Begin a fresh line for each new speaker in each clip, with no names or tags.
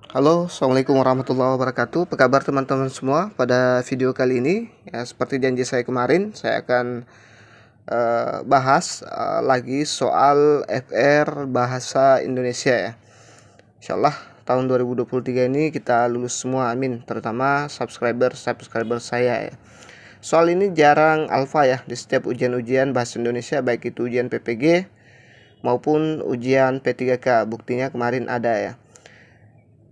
Halo, assalamualaikum warahmatullahi wabarakatuh. Apa kabar teman-teman semua? Pada video kali ini, ya seperti janji saya kemarin, saya akan bahas lagi soal FR bahasa Indonesia ya. Insyaallah tahun 2023 ini kita lulus semua, amin. Terutama subscriber saya ya. Soal ini jarang alfa ya di setiap ujian-ujian bahasa Indonesia, baik itu ujian PPG maupun ujian P3K. Buktinya kemarin ada ya.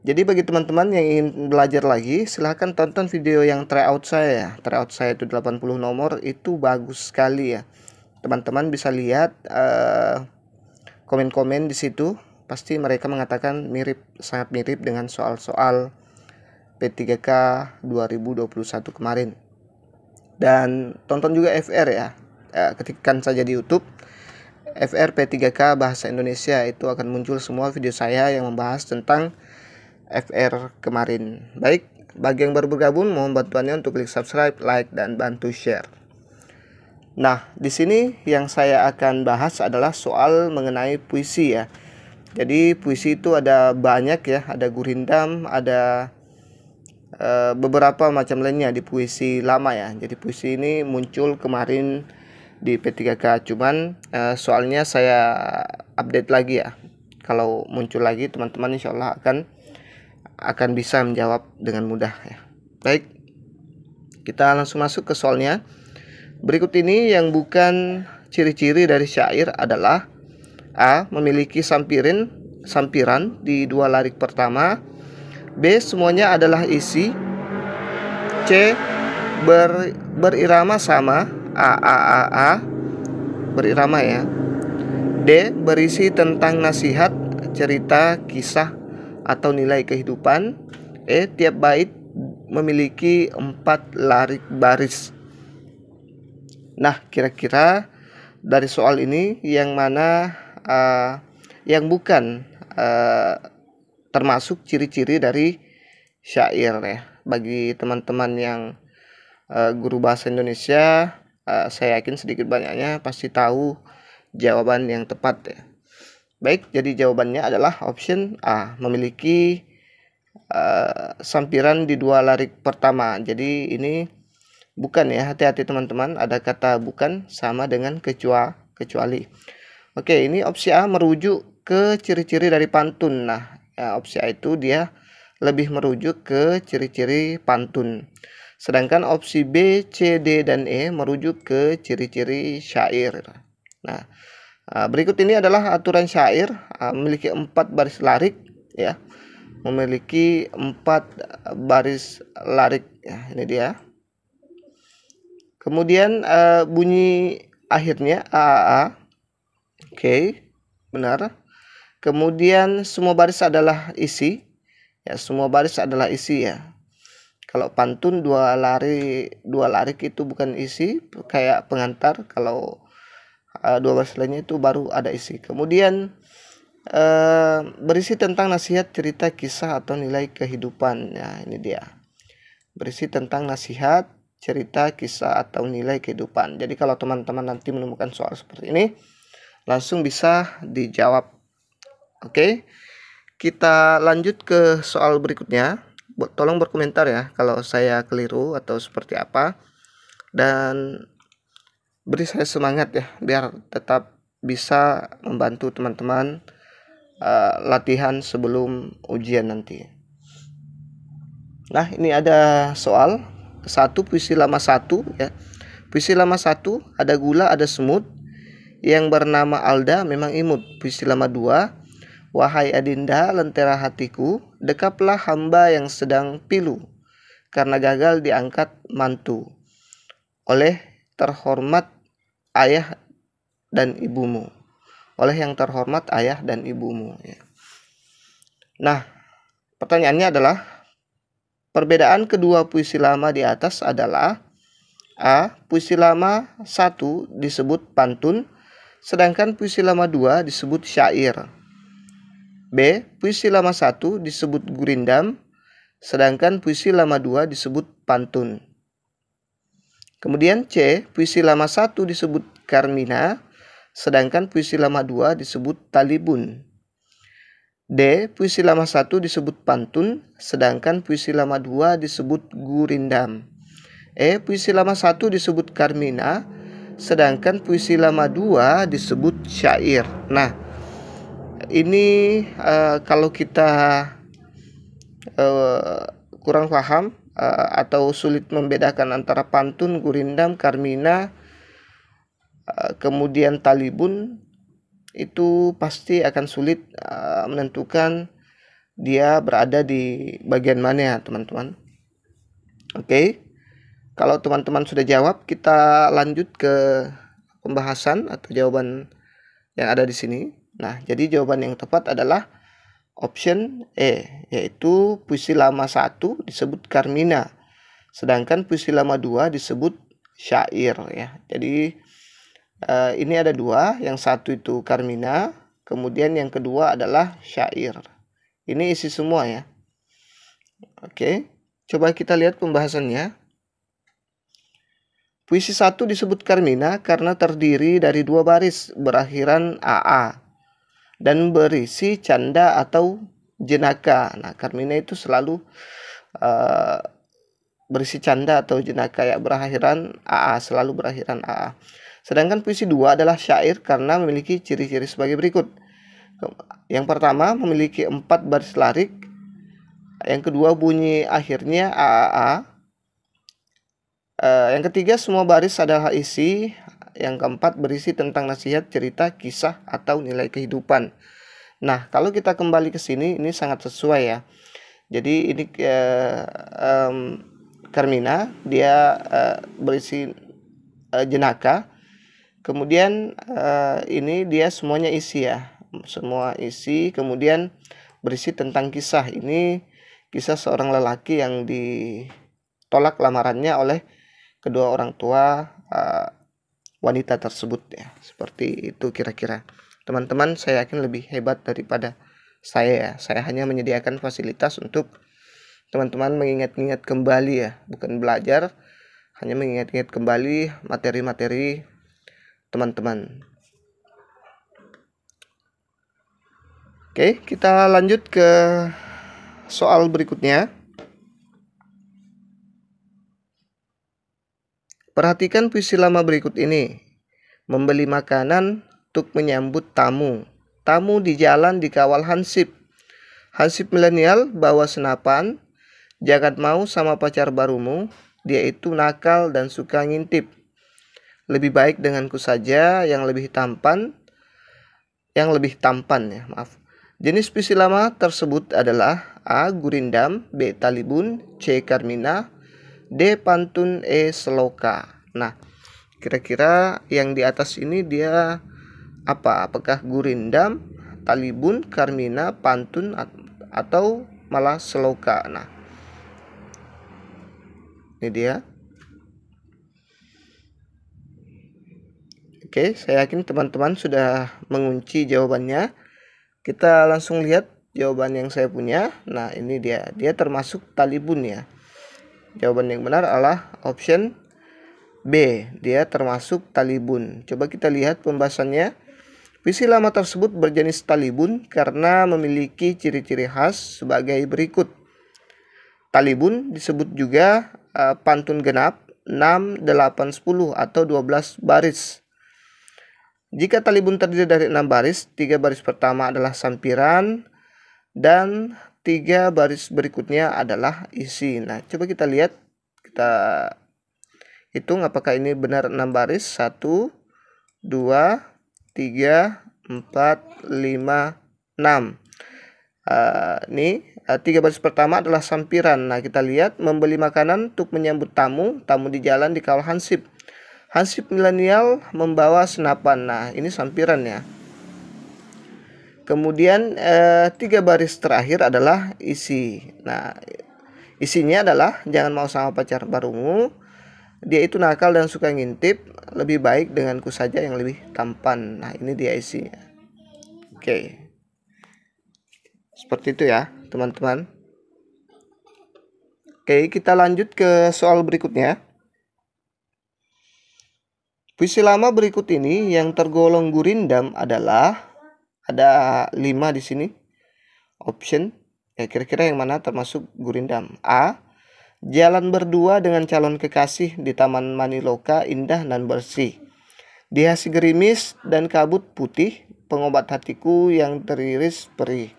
Jadi bagi teman-teman yang ingin belajar lagi, silahkan tonton video yang tryout saya ya. Tryout saya itu 80 nomor, itu bagus sekali ya. Teman-teman bisa lihat komen-komen di situ. Pasti mereka mengatakan mirip, sangat mirip dengan soal-soal P3K 2021 kemarin. Dan tonton juga FR ya. Ketikkan saja di YouTube FR P3K Bahasa Indonesia, itu akan muncul semua video saya yang membahas tentang FR kemarin. Baik, bagi yang baru bergabung, mohon bantuannya untuk klik subscribe, like, dan bantu share. Nah, di sini yang saya akan bahas adalah soal mengenai puisi ya. Jadi puisi itu ada banyak ya, ada gurindam, ada beberapa macam lainnya di puisi lama ya. Jadi puisi ini muncul kemarin di P3K, cuman soalnya saya update lagi ya. Kalau muncul lagi, teman-teman insya Allah akan bisa menjawab dengan mudah ya. Baik, kita langsung masuk ke soalnya. Berikut ini yang bukan ciri-ciri dari syair adalah: A. Memiliki sampiran di dua larik pertama. B. Semuanya adalah isi. C. Berirama sama. A berirama ya. D. Berisi tentang nasihat, cerita, kisah, atau nilai kehidupan. E. Tiap bait memiliki 4 larik baris. Nah, kira-kira dari soal ini yang mana yang bukan termasuk ciri-ciri dari syair ya? Bagi teman-teman yang guru bahasa Indonesia, saya yakin sedikit banyaknya pasti tahu jawaban yang tepat ya. Baik, jadi jawabannya adalah option A, memiliki sampiran di dua larik pertama. Jadi ini bukan ya, hati-hati teman-teman, ada kata bukan sama dengan kecuali. Oke, ini opsi A merujuk ke ciri-ciri dari pantun. Nah, ya, opsi A itu dia lebih merujuk ke ciri-ciri pantun. Sedangkan opsi B, C, D, dan E merujuk ke ciri-ciri syair. Nah, berikut ini adalah aturan syair. Memiliki 4 baris larik ya. Memiliki 4 baris larik ya, ini dia. Kemudian bunyi akhirnya a. Oke, benar. Kemudian semua baris adalah isi. Ya, semua baris adalah isi ya. Kalau pantun dua larik itu bukan isi, kayak pengantar. Kalau dua baris lainnya itu baru ada isi. Kemudian berisi tentang nasihat, cerita, kisah, atau nilai kehidupan. Nah, ini dia. Berisi tentang nasihat, cerita, kisah, atau nilai kehidupan. Jadi kalau teman-teman nanti menemukan soal seperti ini, langsung bisa dijawab. Oke, kita lanjut ke soal berikutnya. Tolong berkomentar ya kalau saya keliru atau seperti apa, dan beri saya semangat ya biar tetap bisa membantu teman-teman latihan sebelum ujian nanti. Nah, ini ada soal satu, puisi lama 1 ya. Puisi lama 1, ada gula ada semut, yang bernama Alda memang imut. Puisi lama 2, wahai adinda lentera hatiku, dekaplah hamba yang sedang pilu, karena gagal diangkat mantu oleh terhormat ayah dan ibumu. Oleh yang terhormat ayah dan ibumu ya. Nah, pertanyaannya adalah, perbedaan kedua puisi lama di atas adalah: A. Puisi lama 1 disebut pantun, sedangkan puisi lama 2 disebut syair. B. Puisi lama 1 disebut gurindam, sedangkan puisi lama 2 disebut pantun. Kemudian C. Puisi lama 1 disebut karmina, sedangkan puisi lama 2 disebut talibun. D. Puisi lama 1 disebut pantun, sedangkan puisi lama 2 disebut gurindam. E. Puisi lama 1 disebut karmina, sedangkan puisi lama 2 disebut syair. Nah, ini kalau kita kurang paham atau sulit membedakan antara pantun, gurindam, karmina, kemudian talibun, itu pasti akan sulit menentukan dia berada di bagian mana ya teman-teman. Oke, kalau teman-teman sudah jawab, kita lanjut ke pembahasan atau jawaban yang ada di sini. Nah, jadi jawaban yang tepat adalah option E, yaitu puisi lama 1 disebut karmina, sedangkan puisi lama 2 disebut syair ya. Jadi ini ada dua, yang satu itu karmina, kemudian yang kedua adalah syair. Ini isi semua ya. Oke, coba kita lihat pembahasannya. Puisi 1 disebut karmina karena terdiri dari 2 baris berakhiran AA dan berisi canda atau jenaka. Nah, karmina itu selalu berisi canda atau jenaka ya, berakhiran AA, selalu berakhiran AA. Sedangkan puisi 2 adalah syair karena memiliki ciri-ciri sebagai berikut. Yang pertama, memiliki 4 baris larik. Yang kedua, bunyi akhirnya AAA. Yang ketiga, semua baris adalah isi. Yang keempat, berisi tentang nasihat, cerita, kisah, atau nilai kehidupan. Nah, kalau kita kembali ke sini, ini sangat sesuai ya. Jadi ini karmina, dia berisi jenaka. Kemudian ini dia semuanya isi ya, semua isi. Kemudian berisi tentang kisah. Ini kisah seorang lelaki yang ditolak lamarannya oleh kedua orang tua wanita tersebut ya. Seperti itu kira-kira. Teman-teman, saya yakin lebih hebat daripada saya ya. Saya hanya menyediakan fasilitas untuk teman-teman mengingat-ingat kembali ya, bukan belajar, hanya mengingat-ingat kembali materi-materi teman-teman. Oke, kita lanjut ke soal berikutnya. Perhatikan puisi lama berikut ini. Membeli makanan untuk menyambut tamu. Tamu di jalan dikawal hansip. Hansip milenial bawa senapan. Jangan mau sama pacar barumu. Dia itu nakal dan suka ngintip. Lebih baik denganku saja yang lebih tampan. Jenis puisi lama tersebut adalah A. Gurindam, B. Talibun, C. Karmina, D. Pantun, E. Seloka. Nah, kira-kira yang di atas ini dia apa? Apakah gurindam, talibun, karmina, pantun, atau malah seloka? Nah, ini dia. Oke, saya yakin teman-teman sudah mengunci jawabannya. Kita langsung lihat jawaban yang saya punya. Nah, ini dia. Dia termasuk talibun ya. Jawaban yang benar adalah option B. Dia termasuk talibun. Coba kita lihat pembahasannya. Puisi lama tersebut berjenis talibun karena memiliki ciri-ciri khas sebagai berikut. Talibun disebut juga pantun genap 6, 8, 10 atau 12 baris. Jika talibun terdiri dari 6 baris, 3 baris pertama adalah sampiran dan 3 baris berikutnya adalah isi. Nah, coba kita lihat, kita hitung apakah ini benar 6 baris. 1, 2, 3, 4, 5, 6. Ini 3 baris pertama adalah sampiran. Nah, kita lihat membeli makanan untuk menyambut tamu. Tamu di jalan dikawal hansip. Hansip milenial membawa senapan. Nah, ini sampiran ya. Kemudian 3 baris terakhir adalah isi. Nah, isinya adalah jangan mau sama pacar barumu. Dia itu nakal dan suka ngintip. Lebih baik denganku saja yang lebih tampan. Nah, ini dia isinya. Oke. Seperti itu ya, teman-teman. Oke, kita lanjut ke soal berikutnya. Puisi lama berikut ini yang tergolong gurindam adalah ada 5 di sini. option kira-kira yang mana termasuk gurindam? A. Jalan berdua dengan calon kekasih di Taman Maniloka indah dan bersih. Dihiasi gerimis dan kabut putih, pengobat hatiku yang teriris perih.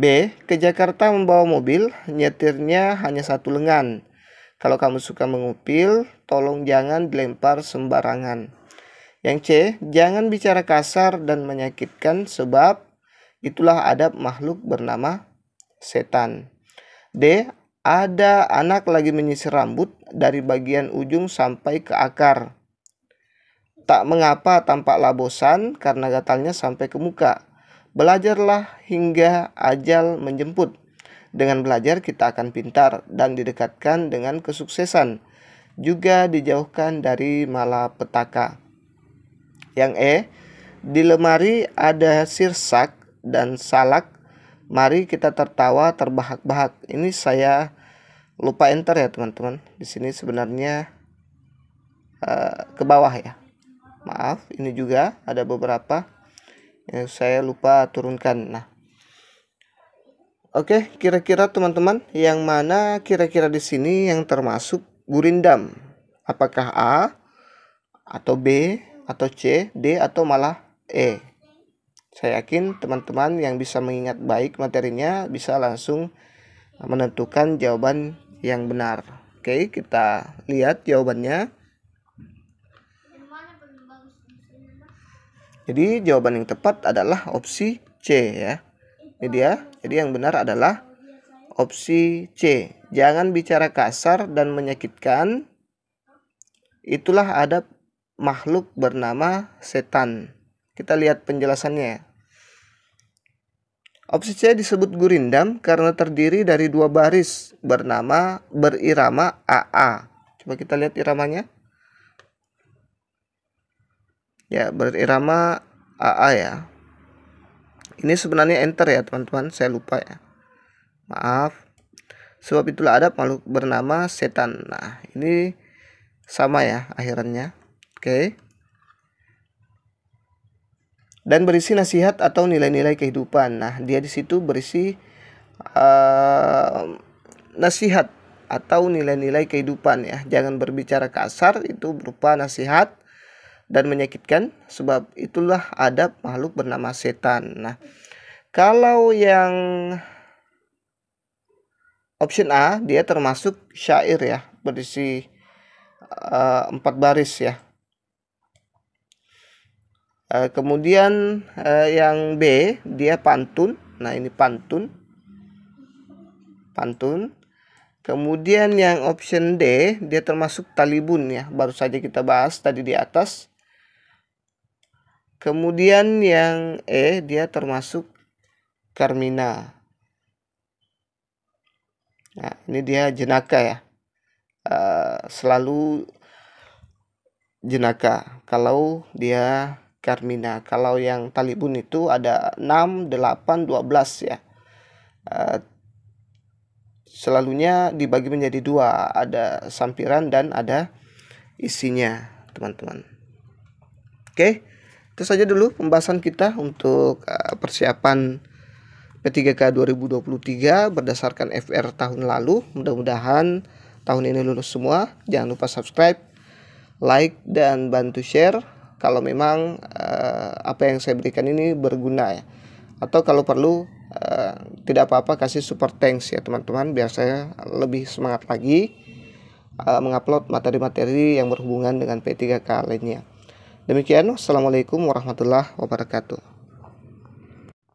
B. Ke Jakarta membawa mobil, nyetirnya hanya satu lengan. Kalau kamu suka mengupil, tolong jangan dilempar sembarangan. Yang C. Jangan bicara kasar dan menyakitkan sebab itulah adab makhluk bernama setan. D. Ada anak lagi menyisir rambut dari bagian ujung sampai ke akar. Tak mengapa tampaklah bosan karena gatalnya sampai ke muka. Belajarlah hingga ajal menjemput. Dengan belajar kita akan pintar dan didekatkan dengan kesuksesan. Juga dijauhkan dari malapetaka. Yang E. Di lemari ada sirsak dan salak. Mari kita tertawa terbahak-bahak. Ini saya lupa enter ya teman-teman. Di sini sebenarnya ke bawah ya. Maaf, ini juga ada beberapa yang saya lupa turunkan. Nah, oke, kira-kira teman-teman yang mana kira-kira di sini yang termasuk gurindam? Apakah A atau B atau C, D atau malah E? Saya yakin teman-teman yang bisa mengingat baik materinya bisa langsung menentukan jawaban yang benar. Oke, kita lihat jawabannya. Jadi jawaban yang tepat adalah opsi C ya. Ini dia. Jadi yang benar adalah opsi C. Jangan bicara kasar dan menyakitkan. Itulah adab makhluk bernama setan. Kita lihat penjelasannya. Opsi C disebut gurindam karena terdiri dari dua baris berirama AA. Coba kita lihat iramanya. Ya, berirama AA ya. Ini sebenarnya enter ya teman-teman, saya lupa ya. Maaf. Sebab itulah adab makhluk bernama setan. Nah, ini sama ya akhirannya. Oke. Dan berisi nasihat atau nilai-nilai kehidupan. Nah, dia di situ berisi nasihat atau nilai-nilai kehidupan ya. Jangan berbicara kasar, itu berupa nasihat dan menyakitkan sebab itulah adab makhluk bernama setan. Nah, kalau yang option A dia termasuk syair ya, berisi 4 baris ya. Kemudian yang B dia pantun. Nah, ini pantun. Kemudian yang option D dia termasuk talibun ya, baru saja kita bahas tadi di atas. Kemudian yang E dia termasuk karmina. Nah, ini dia jenaka ya. Selalu jenaka kalau dia karmina. Kalau yang talibun itu ada 6, 8, 12 ya. Selalunya dibagi menjadi 2, ada sampiran dan ada isinya, teman-teman. Oke, itu saja dulu pembahasan kita untuk persiapan P3K 2023 berdasarkan FR tahun lalu. Mudah-mudahan tahun ini lulus semua. Jangan lupa subscribe, like, dan bantu share kalau memang apa yang saya berikan ini berguna ya. Atau kalau perlu tidak apa-apa kasih super thanks ya teman-teman, biar saya lebih semangat lagi mengupload materi-materi yang berhubungan dengan P3K lainnya. Demikian, wassalamualaikum warahmatullahi wabarakatuh.